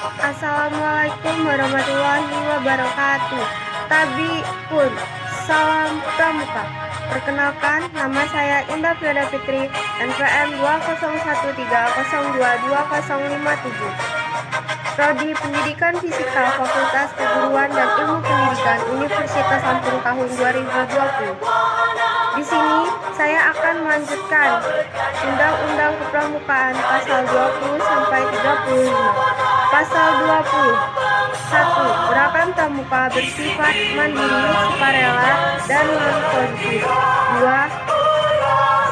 Assalamualaikum warahmatullahi wabarakatuh. Tabiun, salam pramuka. Perkenalkan, nama saya Indah Fiada Fitri, NPM 20130222057. Prodi Pendidikan Fisika, Fakultas Keguruan dan Ilmu Pendidikan, Universitas Lampung tahun 2020. Di sini saya akan melanjutkan Undang-Undang Kepramukaan Pasal 20 sampai 35. Pasal 20. 1. Gerakan pramuka bersifat mandiri, sukarela, dan non-politis. 2.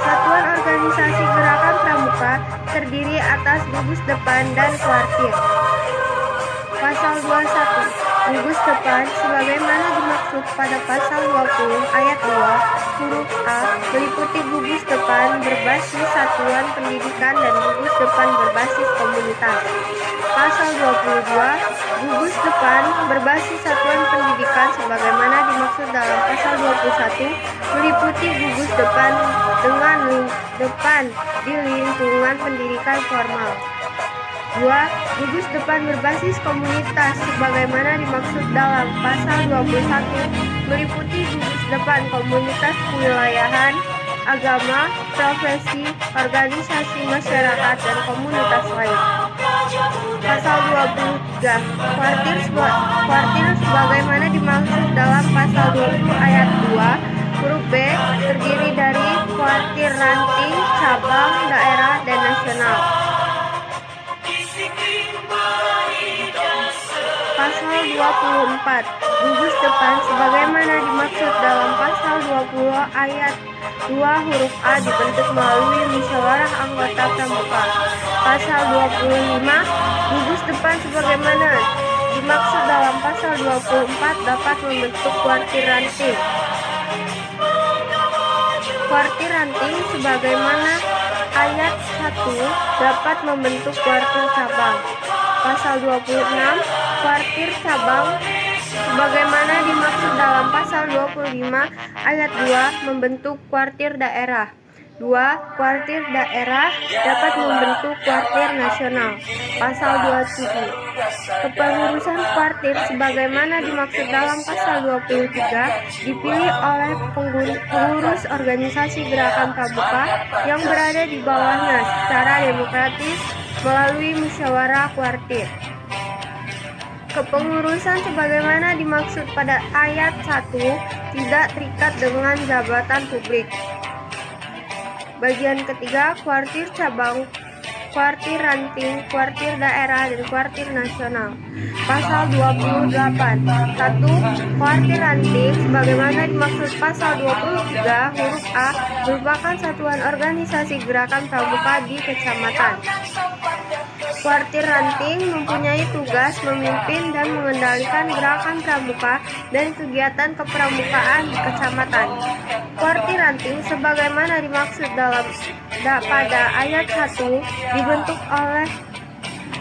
Satuan organisasi gerakan pramuka terdiri atas gugus depan dan kuartir. Pasal 21. Gugus depan sebagaimana dimaksud pada pasal 20 ayat 2 huruf A meliputi gugus depan berbasis satuan pendidikan dan gugus depan berbasis komunitas. Pasal 22. Gugus depan berbasis satuan pendidikan sebagaimana dimaksud dalam pasal 21 meliputi gugus depan dengan depan di lingkungan pendidikan formal. 2. Gugus depan berbasis komunitas sebagaimana dimaksud dalam pasal 21 meliputi gugus depan komunitas kewilayahan, agama, profesi, organisasi masyarakat, dan komunitas lain. Pasal 23. Kuartir sebagaimana dimaksud dalam pasal 20 ayat 2 huruf B terdiri dari kuartir ranting, cabang, daerah, dan nasional. Pasal 24. Gugus depan sebagaimana dimaksud dalam pasal 20 ayat 2 huruf A dibentuk melalui musyawarah anggota pramuka. Pasal 25. Gugus depan sebagaimana dimaksud dalam pasal 24 dapat membentuk kuartir ranting. Kuartir ranting sebagaimana ayat 1 dapat membentuk kuartir cabang. Pasal 26. Kuartir cabang sebagaimana dimaksud dalam pasal 25 ayat 2 membentuk kuartir daerah. 2. Kuartir daerah dapat membentuk kuartir nasional. Pasal 27. Kepengurusan kuartir sebagaimana dimaksud dalam pasal 23 dipilih oleh pengurus organisasi gerakan pramuka yang berada di bawahnya secara demokratis melalui musyawarah kuartir. Kepengurusan sebagaimana dimaksud pada ayat 1 tidak terikat dengan jabatan publik. Bagian ketiga, kuartir cabang, kuartir ranting, kuartir daerah, dan kuartir nasional. Pasal 28. 1. Kuartir ranting sebagaimana dimaksud pasal 23 huruf A merupakan satuan organisasi gerakan pramuka di kecamatan. Kuartir ranting mempunyai tugas memimpin dan mengendalikan gerakan pramuka dan kegiatan kepramukaan di kecamatan. Kuartir ranting sebagaimana dimaksud pada ayat 1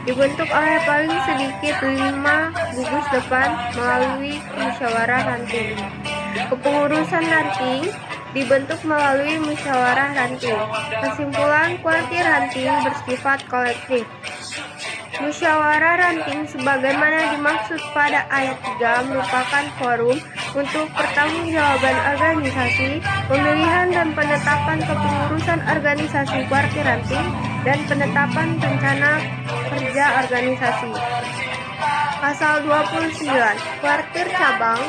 dibentuk oleh paling sedikit 5 gugus depan melalui musyawarah ranting. Kepengurusan ranting dibentuk melalui musyawarah ranting. Kesimpulan, kuartir ranting bersifat kolektif. Musyawarah ranting sebagaimana dimaksud pada ayat 3 merupakan forum untuk pertanggungjawaban organisasi, pemilihan dan penetapan kepengurusan organisasi kuartir ranting, dan penetapan rencana kerja organisasi. Pasal 29. Kuartir cabang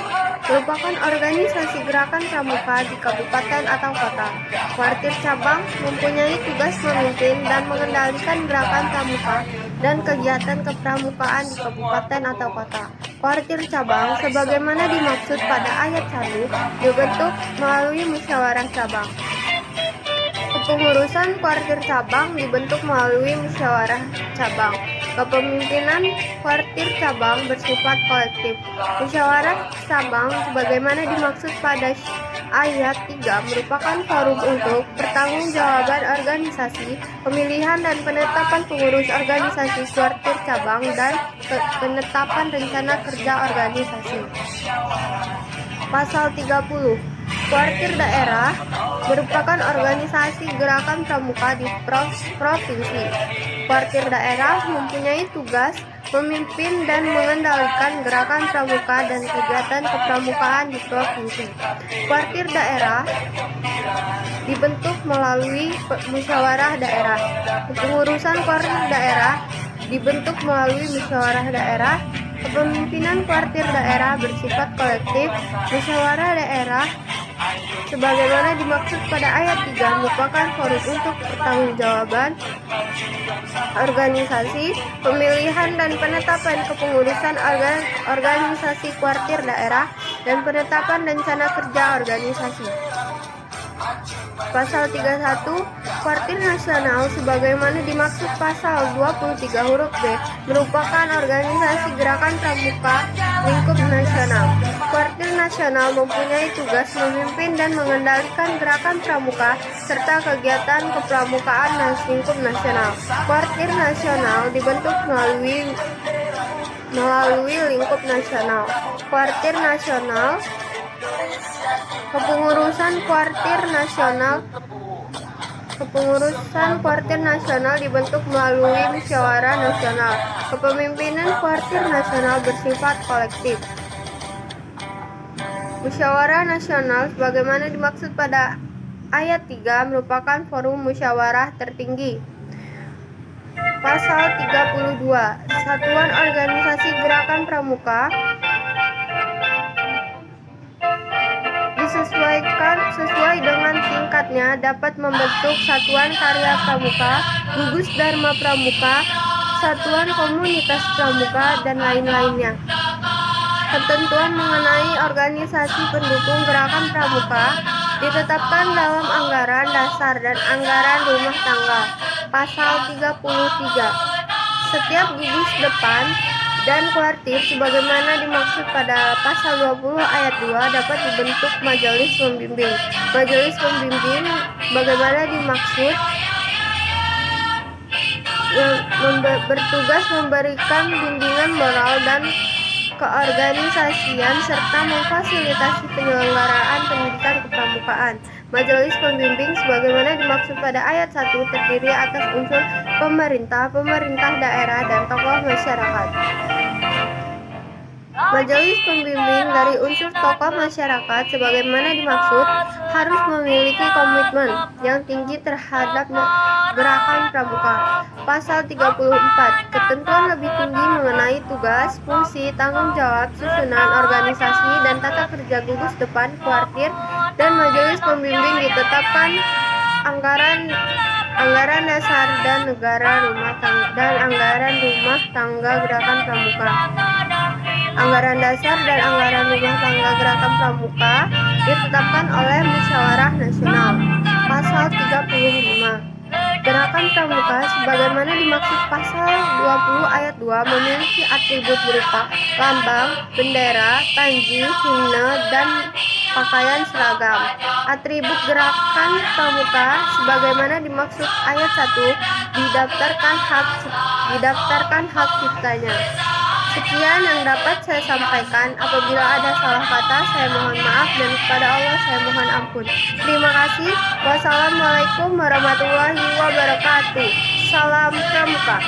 merupakan organisasi gerakan pramuka di kabupaten atau kota. Kuartir cabang mempunyai tugas memimpin dan mengendalikan gerakan pramuka dan kegiatan kepramukaan di kabupaten atau kota. Kuartir cabang sebagaimana dimaksud pada ayat 1 dibentuk melalui musyawarah cabang. Kepengurusan kuartir cabang dibentuk melalui musyawarah cabang. Kepemimpinan kuartir cabang bersifat kolektif. Musyawarah cabang sebagaimana dimaksud pada ayat 3 merupakan forum untuk pertanggungjawaban organisasi, pemilihan dan penetapan pengurus organisasi kuartir cabang, dan penetapan rencana kerja organisasi. Pasal 30. Kuartir daerah merupakan organisasi gerakan pramuka di provinsi. Kuartir daerah mempunyai tugas memimpin dan mengendalikan gerakan pramuka dan kegiatan kepramukaan di provinsi. Kuartir daerah dibentuk melalui musyawarah daerah. Kepengurusan kuartir daerah dibentuk melalui musyawarah daerah. Kepemimpinan kuartir daerah bersifat kolektif. Musyawarah daerah sebagaimana dimaksud pada ayat 3 merupakan forum untuk pertanggungjawaban organisasi, pemilihan dan penetapan kepengurusan organisasi kuartir daerah, dan penetapan rencana kerja organisasi. Pasal 31 Kuartir nasional sebagaimana dimaksud pasal 23 huruf B merupakan organisasi gerakan pramuka lingkup nasional. Kuartir nasional mempunyai tugas memimpin dan mengendalikan gerakan pramuka serta kegiatan kepramukaan lingkup nasional. Kuartir nasional dibentuk melalui lingkup nasional. Kuartir nasional Kepengurusan kuartir nasional dibentuk melalui musyawarah nasional. Kepemimpinan kuartir nasional bersifat kolektif. Musyawarah nasional sebagaimana dimaksud pada ayat 3 merupakan forum musyawarah tertinggi. Pasal 32 Satuan Organisasi Gerakan Pramuka sesuai dengan tingkatnya dapat membentuk satuan karya pramuka, gugus dharma pramuka, satuan komunitas pramuka, dan lain-lainnya. Ketentuan mengenai organisasi pendukung gerakan pramuka ditetapkan dalam anggaran dasar dan anggaran rumah tangga. Pasal 33 Setiap gugus depan dan kuartir sebagaimana dimaksud pada pasal 20 ayat 2 dapat dibentuk majelis pembimbing. Majelis pembimbing sebagaimana dimaksud bertugas memberikan bimbingan moral dan keorganisasian serta memfasilitasi penyelenggaraan pendidikan kepramukaan. Majelis pembimbing sebagaimana dimaksud pada ayat 1 terdiri atas unsur pemerintah daerah, dan tokoh masyarakat. Majelis pembimbing dari unsur tokoh masyarakat sebagaimana dimaksud harus memiliki komitmen yang tinggi terhadap gerakan pramuka. Pasal 34 Ketentuan lebih tinggi mengenai tugas, fungsi, tanggung jawab, susunan organisasi, dan tata kerja gugus depan, kuartir, dan majelis pembimbing ditetapkan anggaran dasar dan anggaran rumah tangga gerakan pramuka. Anggaran dasar dan anggaran rumah tangga gerakan pramuka ditetapkan oleh musyawarah nasional. Pasal 35 Gerakan pramuka sebagaimana dimaksud pasal 20 ayat 2 memiliki atribut berupa lambang, bendera, panji, himne, dan pakaian seragam. Atribut gerakan pramuka sebagaimana dimaksud ayat 1 didaftarkan hak ciptanya. Sekian yang dapat saya sampaikan. Apabila ada salah kata, saya mohon maaf, dan kepada Allah saya mohon ampun. Terima kasih. Wassalamualaikum warahmatullahi wabarakatuh. Salam pramuka.